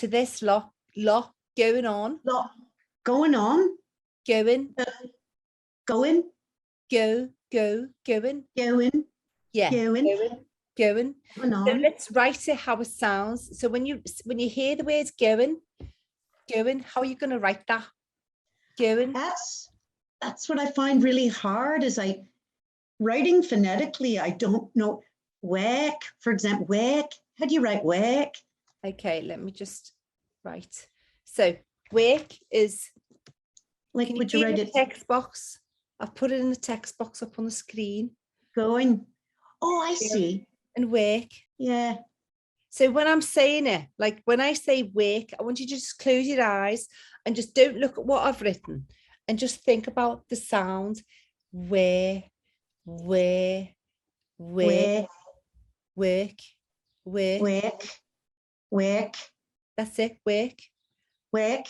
to this lot going on. Lot going on. Going. Going. Going. Going. Yeah. Going. Going. Going So on. let's write it how it sounds. So when you hear the words going, how are you going to write that? Going. That's what I find really hard is writing phonetically. I don't know. Work, for example, work. How do you write work? Okay, let me just write. So work is, Like, can would you you see write in the it? text box? I've put it in the text box up on the screen. Going. Oh, I see. And work. Yeah. So when I'm saying it, like when I say work, I want you to just close your eyes and just don't look at what I've written and just think about the sound. Where, Where. work. Work. Work. That's it, work. Work.